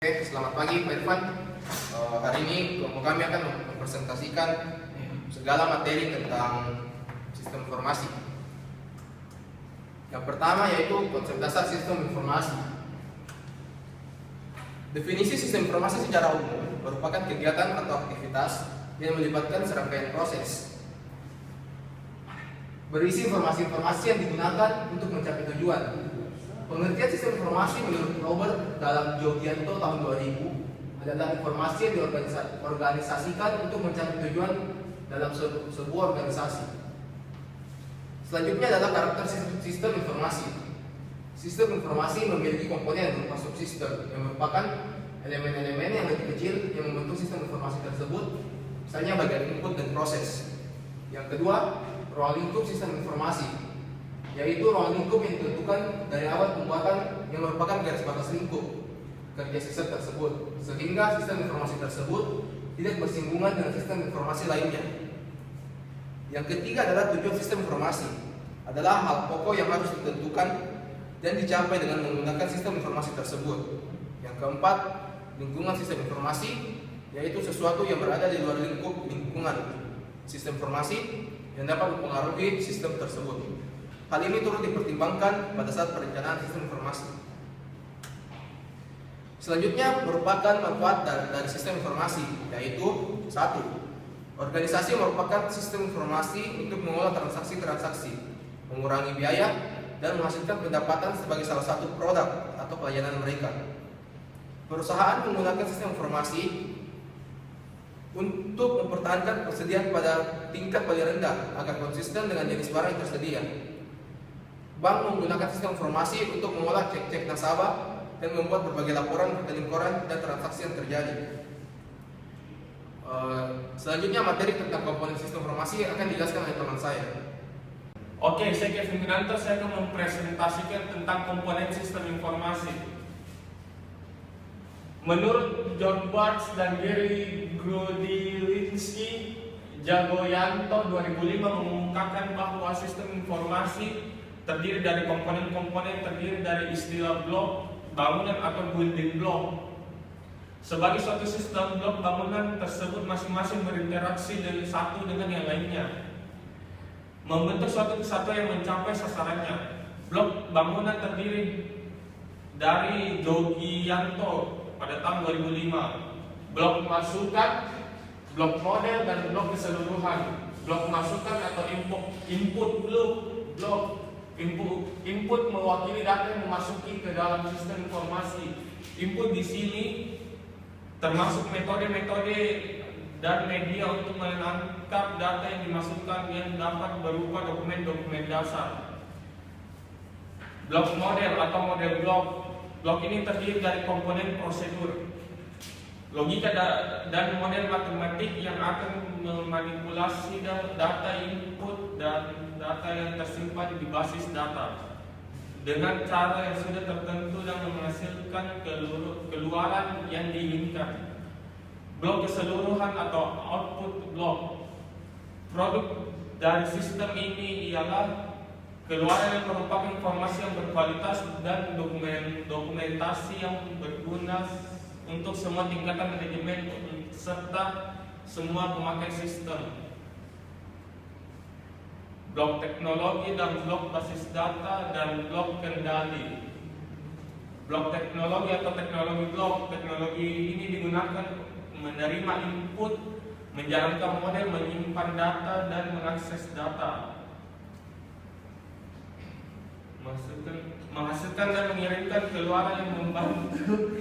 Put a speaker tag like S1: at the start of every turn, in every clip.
S1: Oke, selamat pagi Pak Irfan. Hari ini kelompok kami akan mempresentasikan segala materi tentang sistem informasi. Yang pertama yaitu konsep dasar sistem informasi. Definisi sistem informasi secara umum merupakan kegiatan atau aktivitas yang melibatkan serangkaian proses berisi informasi-informasi yang digunakan untuk mencapai tujuan. Pengertian sistem informasi menurut Robert dalam Giogianto tahun 2000 adalah informasi yang diorganisasikan untuk mencapai tujuan dalam sebuah organisasi. Selanjutnya adalah karakter sistem informasi. Sistem informasi memiliki komponen berupa subsistem yang merupakan elemen-elemen yang lebih kecil yang membentuk sistem informasi tersebut, misalnya bagian input dan proses. Yang kedua, ruang lingkup sistem informasi, yaitu ruang lingkup yang ditentukan dari awal pembuatan yang merupakan garis batas lingkup kerja sistem tersebut, sehingga sistem informasi tersebut tidak bersinggungan dengan sistem informasi lainnya. Yang ketiga adalah tujuan sistem informasi, adalah hal pokok yang harus ditentukan dan dicapai dengan menggunakan sistem informasi tersebut. Yang keempat, lingkungan sistem informasi, yaitu sesuatu yang berada di luar lingkungan sistem informasi yang dapat mempengaruhi sistem tersebut. Hal ini turut dipertimbangkan pada saat perencanaan sistem informasi. Selanjutnya merupakan manfaat dari sistem informasi, yaitu 1. Organisasi merupakan sistem informasi untuk mengolah transaksi-transaksi, mengurangi biaya, dan menghasilkan pendapatan sebagai salah satu produk atau pelayanan mereka. Perusahaan menggunakan sistem informasi untuk mempertahankan persediaan pada tingkat paling rendah agar konsisten dengan jenis barang yang tersedia. Bank menggunakan sistem informasi untuk mengolah cek-cek nasabah dan membuat berbagai laporan, rekening koran, dan transaksi yang terjadi. Selanjutnya materi tentang komponen sistem informasi akan dijelaskan oleh teman saya.
S2: Oke, saya Kevin Winanto, saya akan mempresentasikan tentang komponen sistem informasi. Menurut John Bartz dan Gary Grudilinski, Jagoyanto 2005 mengungkapkan bahwa sistem informasi terdiri dari komponen-komponen terdiri dari istilah blok, bangunan atau building block. Sebagai suatu sistem blok bangunan tersebut masing-masing berinteraksi dari satu dengan yang lainnya, membentuk suatu kesatuan yang mencapai sasarannya. Blok bangunan terdiri dari Giogianto pada tahun 2005. Blok masukan, blok model, dan blok keseluruhan. Blok masukan atau input blok. Input mewakili data yang memasuki ke dalam sistem informasi. Input di sini termasuk metode-metode dan media untuk menangkap data yang dimasukkan yang dapat berupa dokumen-dokumen dasar. Blok model atau model blok. Blok ini terdiri dari komponen prosedur, logika dan model matematik yang akan memanipulasi data input dan data yang tersimpan di basis data dengan cara yang sudah tertentu dan menghasilkan keluaran yang diinginkan. Blok keseluruhan atau output blok. Produk dari sistem ini ialah keluaran yang merupakan informasi yang berkualitas dan dokumentasi yang berguna untuk semua tingkatan manajemen serta semua pemakai sistem. Blok teknologi dan blok basis data dan blok kendali. Blok teknologi atau teknologi blok. Teknologi ini digunakan menerima input, menjalankan model, menyimpan data, dan mengakses data. Menghasilkan dan mengirimkan keluaran yang membantu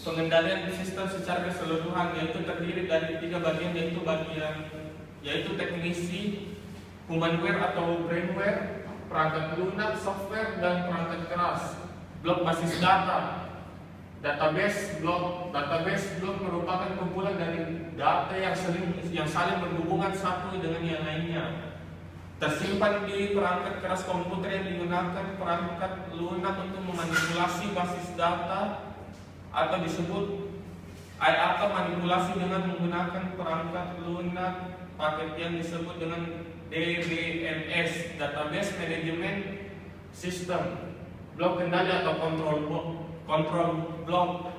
S2: pengendalian sistem secara keseluruhan, yaitu terdiri dari 3 bagian, yaitu teknisi, humanware atau brainware, perangkat lunak, software, dan perangkat keras. Blok basis data. Database blok. Database blok merupakan kumpulan dari data yang saling berhubungan satu dengan yang lainnya, tersimpan di perangkat keras komputer yang digunakan perangkat lunak untuk memanipulasi basis data atau manipulasi dengan menggunakan perangkat lunak paket yang disebut dengan DBMS, Database Management System. Blok kendali atau control block.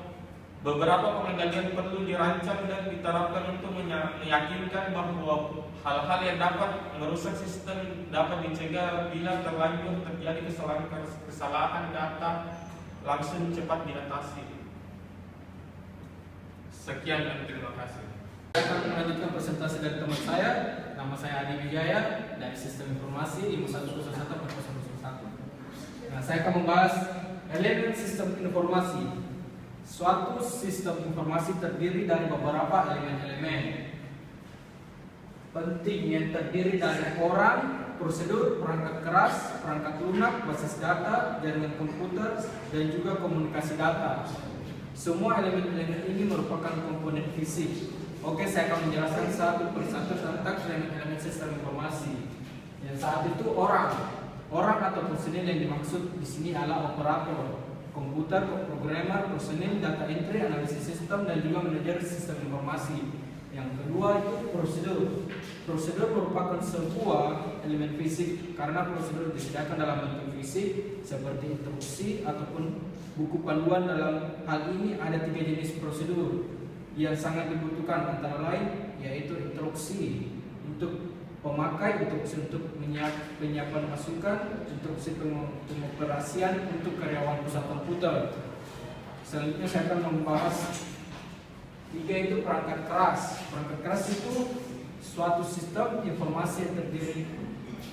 S2: Beberapa pengendalian perlu dirancang dan diterapkan untuk meyakinkan bahwa hal-hal yang dapat merusak sistem dapat dicegah bila terlanjur terjadi kesalahan data langsung cepat diatasi. Sekian dan terima kasih.
S3: Saya akan melanjutkan presentasi dari teman saya. Nama saya Adi Wijaya dari Sistem Informasi 5101. Nah, saya akan membahas elemen sistem informasi. Suatu sistem informasi terdiri dari beberapa elemen-elemen penting yang terdiri dari orang, prosedur, perangkat keras, perangkat lunak, basis data, jaringan komputer, dan juga komunikasi data. Semua elemen-elemen ini merupakan komponen fisik. Oke, saya akan menjelaskan satu persatu tentang elemen-elemen sistem informasi. Yang saat itu orang atau personil yang dimaksud di sini adalah operator komputer, programmer, personil, data entry, analisis sistem, dan juga manajer sistem informasi. Yang kedua itu prosedur. Prosedur merupakan sebuah elemen fisik karena prosedur disediakan dalam bentuk fisik seperti instruksi ataupun buku panduan. Dalam hal ini ada 3 jenis prosedur yang sangat dibutuhkan, antara lain yaitu instruksi untuk pemakai, instruksi untuk penyiapan masukan, instruksi pengoperasian untuk karyawan pusat komputer. Selanjutnya saya akan membahas 3 itu perangkat keras. Perangkat keras itu suatu sistem informasi yang terdiri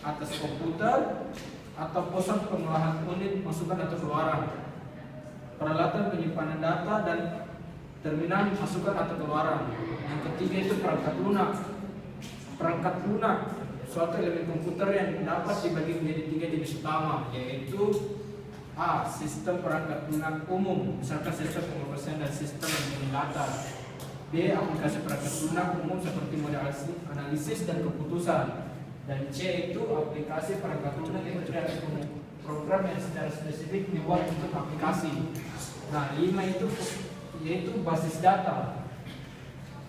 S3: atas komputer atau pusat pengolahan unit masukan atau keluaran, peralatan penyimpanan data, dan terminal masukan atau keluaran. Yang ketiga itu perangkat lunak. Perangkat lunak suatu elemen komputer yang dapat dibagi menjadi 3 jenis utama, yaitu A. Sistem perangkat lunak umum, misalkan sistem pengoperasian dan sistem yang data. B. Aplikasi perangkat lunak umum seperti model analisis dan keputusan. Dan C itu aplikasi perangkat lunak yang terdiri program yang secara spesifik dibuat untuk aplikasi. Nah, 5 itu yaitu basis data,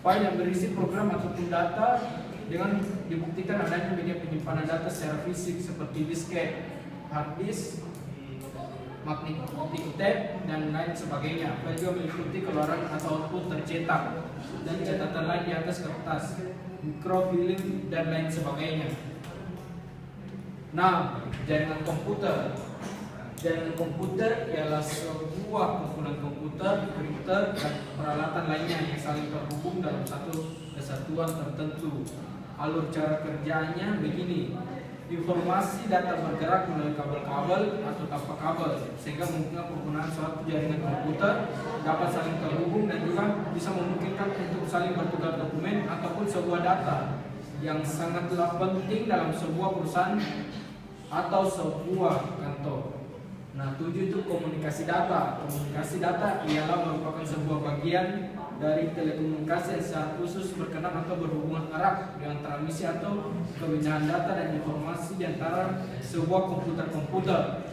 S3: file yang berisi program ataupun data dengan dibuktikan adanya media penyimpanan data secara fisik seperti disket, hard disk, magnetic tape, dan lain sebagainya. File juga meliputi keluaran atau output tercetak dan catatan lain di atas kertas, mikrofilm, dan lain sebagainya. Nah, jaringan komputer. Jaringan komputer ialah sebuah kumpulan komputer, printer, dan peralatan lainnya yang saling terhubung dalam satu kesatuan tertentu. Alur cara kerjanya begini: informasi data bergerak melalui kabel-kabel atau tanpa kabel, sehingga memungkinkan penggunaan suatu jaringan komputer dapat saling terhubung dan juga bisa memungkinkan untuk saling bertukar dokumen ataupun sebuah data yang sangatlah penting dalam sebuah perusahaan atau sebuah kantor. Nah, 7 itu komunikasi data. Komunikasi data ialah merupakan sebuah bagian dari telekomunikasi yang secara khusus berkenaan atau berhubungan erat dengan transmisi atau pemindahan data dan informasi di antara sebuah komputer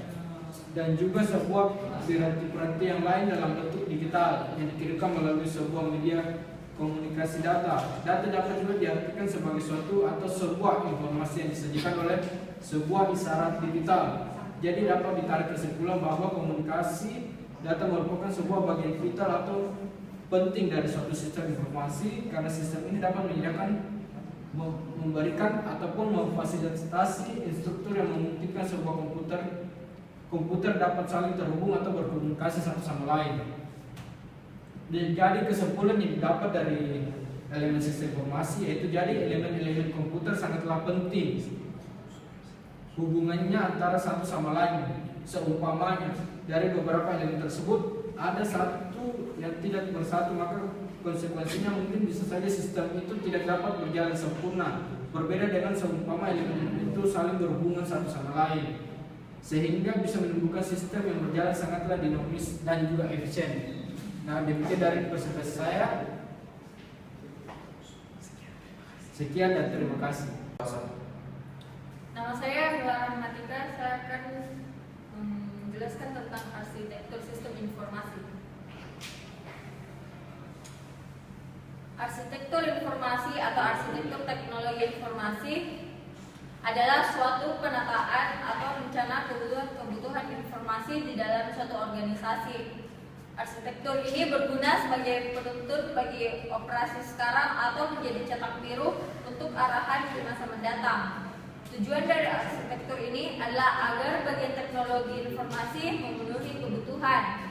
S3: dan juga sebuah piranti-piranti yang lain dalam bentuk digital yang dikirimkan melalui sebuah media komunikasi data. Data dapat juga diartikan sebagai suatu atau sebuah informasi yang disajikan oleh sebuah isyarat digital. Jadi dapat ditarik kesimpulan bahwa komunikasi data merupakan sebuah bagian vital atau penting dari suatu sistem informasi, karena sistem ini dapat menyediakan, memberikan ataupun memfasilitasi instruktur yang memungkinkan sebuah komputer dapat saling terhubung atau berkomunikasi satu sama lain. Jadi kesimpulan yang didapat dari elemen sistem informasi yaitu jadi elemen-elemen komputer sangatlah penting hubungannya antara satu sama lain. Seumpamanya dari beberapa elemen tersebut ada satu yang tidak bersatu, maka konsekuensinya mungkin bisa saja sistem itu tidak dapat berjalan sempurna. Berbeda dengan seumpama elemen itu saling berhubungan satu sama lain, sehingga bisa menimbulkan sistem yang berjalan sangatlah dinamis dan juga efisien. Nah, demikian dari presentasi saya. Sekian dan terima kasih.
S4: Nama saya Mila Rahmatika. Saya akan menjelaskan tentang arsitektur sistem informasi. Arsitektur informasi atau arsitektur teknologi informasi adalah suatu penataan atau rencana kebutuhan informasi di dalam suatu organisasi. Arsitektur ini berguna sebagai penuntun bagi operasi sekarang atau menjadi cetak biru untuk arahan di masa mendatang. Tujuan dari arsitektur ini adalah agar bagian teknologi informasi memenuhi kebutuhan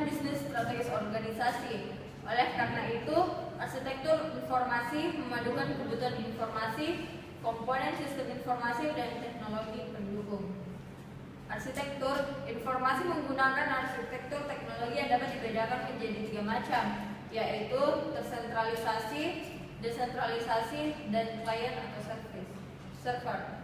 S4: bisnis strategis organisasi. Oleh karena itu, arsitektur informasi memadukan kebutuhan informasi, komponen sistem informasi, dan teknologi pendukung. Arsitektur informasi menggunakan arsitektur teknologi yang dapat dibedakan menjadi 3 macam, yaitu tersentralisasi, desentralisasi, dan client atau server.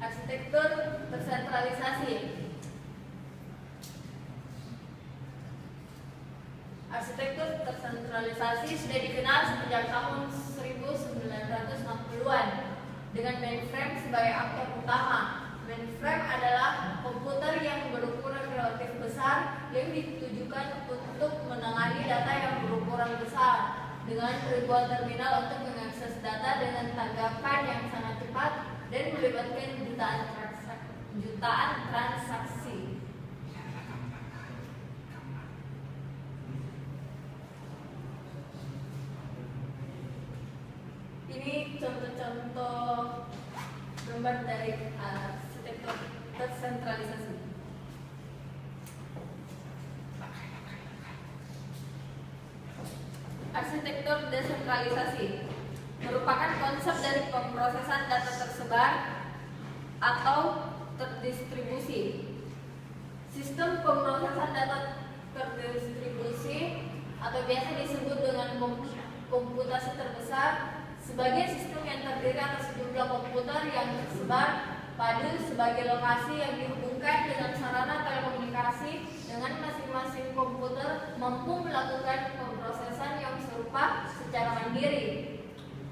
S4: Arsitektur tersentralisasi. Arsitektur tersentralisasi sudah dikenal sejak tahun 1960-an dengan mainframe sebagai aktor utama. Mainframe adalah komputer yang berukuran relatif besar yang ditujukan untuk menangani data yang berukuran besar dengan ribuan terminal untuk mengakses data dengan tanggapan yang sangat cepat dan melibatkan jutaan transaksi. Ini contoh-contoh gambar dari arsitektur tersentralisasi. Arsitektur desentralisasi merupakan konsep dari pemrosesan data tersebar atau terdistribusi. Sistem pemrosesan data terdistribusi atau biasa disebut dengan komputasi terbesar sebagai sistem yang terdiri atas sejumlah komputer yang tersebar pada sebagai lokasi yang dihubungkan dengan sarana telekomunikasi dengan masing-masing komputer mampu melakukan pemrosesan yang serupa secara mandiri,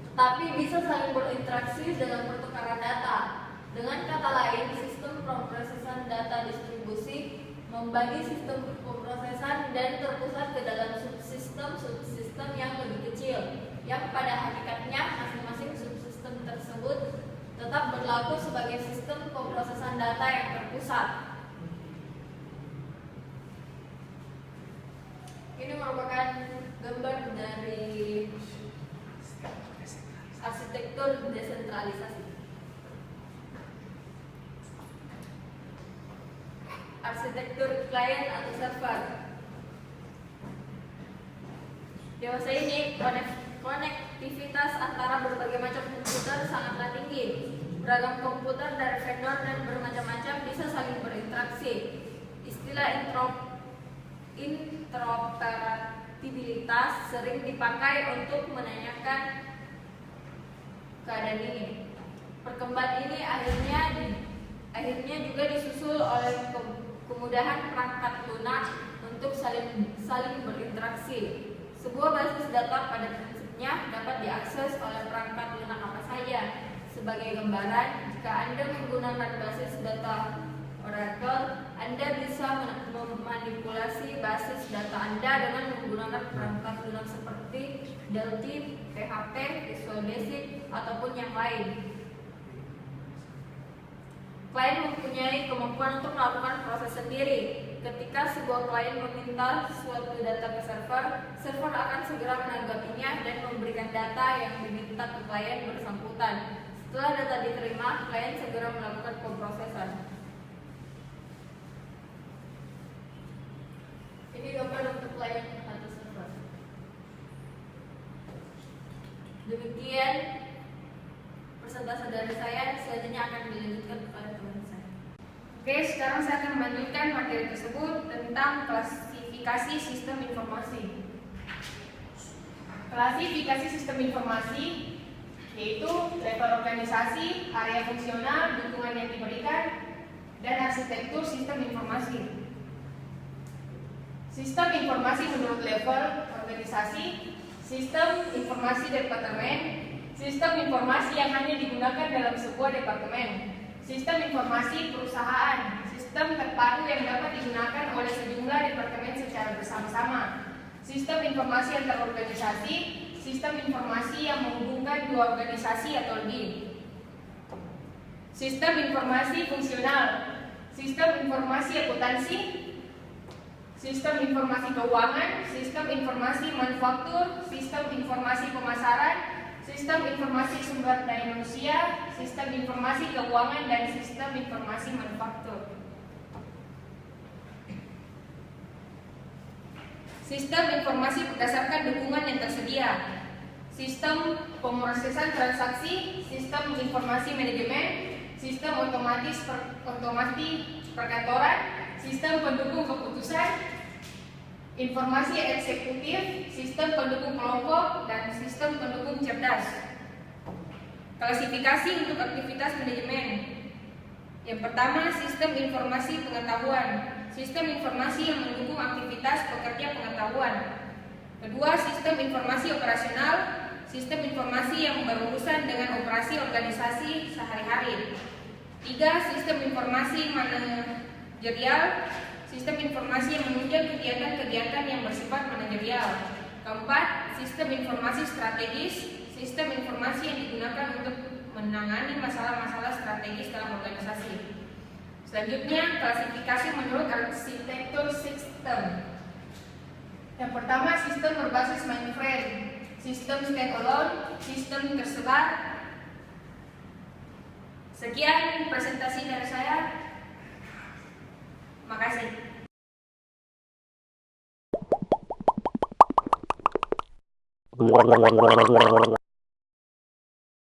S4: tetapi bisa saling berinteraksi dengan pertukaran data. Dengan kata lain, sistem pemrosesan data distribusi membagi sistem pemrosesan dan terpusat ke dalam subsistem yang lebih kecil, yang pada hakikatnya masing-masing subsistem tersebut tetap berlaku sebagai sistem pemrosesan data yang terpusat. Ini merupakan gambar dari arsitektur desentralisasi. Arsitektur klien atau server. Dewasa ini konektivitas antara berbagai macam komputer sangatlah tinggi. Beragam komputer dari vendor dan bermacam-macam bisa saling berinteraksi. Istilah interoperabilitas sering dipakai untuk menanyakan keadaan ini. Perkembangan ini akhirnya juga disusul oleh kemudahan perangkat lunak untuk saling berinteraksi. Sebuah basis data pada prinsipnya dapat diakses oleh perangkat lunak apa saja. Sebagai gambaran, jika Anda menggunakan basis data Oracle, Anda bisa memanipulasi basis data Anda dengan menggunakan perangkat lunak seperti Delphi, PHP, Visual Basic, ataupun yang lain. Klien mempunyai kemampuan untuk melakukan proses sendiri. Ketika sebuah klien meminta suatu data ke server akan segera menanggapinya dan memberikan data yang diminta ke klien bersangkutan. Setelah data diterima, klien segera melakukan pemrosesan. Ini gambar untuk klien atau server. Demikian presentasi dari saya, selanjutnya akan dilanjutkan oleh teman saya.
S5: Oke, sekarang saya akan melanjutkan materi tersebut tentang klasifikasi sistem informasi. Klasifikasi sistem informasi yaitu level organisasi, area fungsional, dukungan yang diberikan, dan arsitektur sistem informasi. Sistem informasi menurut level organisasi, sistem informasi departemen, sistem informasi yang hanya digunakan dalam sebuah departemen, sistem informasi perusahaan, sistem terpadu yang dapat digunakan oleh sejumlah departemen secara bersama-sama, sistem informasi antar organisasi, sistem informasi yang menghubungkan dua organisasi atau lebih. Sistem informasi fungsional, sistem informasi akuntansi, sistem informasi keuangan, sistem informasi manufaktur, sistem informasi pemasaran, sistem informasi sumber daya manusia, sistem informasi keuangan, dan sistem informasi manufaktur. Sistem informasi berdasarkan dukungan yang tersedia, sistem pemrosesan transaksi, sistem informasi manajemen, sistem otomatis perkantoran, sistem pendukung keputusan, informasi eksekutif, sistem pendukung kelompok, dan sistem pendukung cerdas. Klasifikasi untuk aktivitas manajemen. Yang pertama, sistem informasi pengetahuan, sistem informasi yang mendukung aktivitas pekerja pengetahuan. Kedua, sistem informasi operasional, sistem informasi yang berurusan dengan operasi organisasi sehari-hari. Tiga, sistem informasi manajerial, sistem informasi yang menunjang kegiatan-kegiatan yang bersifat manajerial. Keempat, sistem informasi strategis, sistem informasi yang digunakan untuk menangani masalah-masalah strategis dalam organisasi. Selanjutnya, klasifikasi menurut arsitektur sistem. Yang pertama, sistem berbasis mainframe, sistem standalone, sistem tersebar. Sekian presentasi dari saya. Makasih.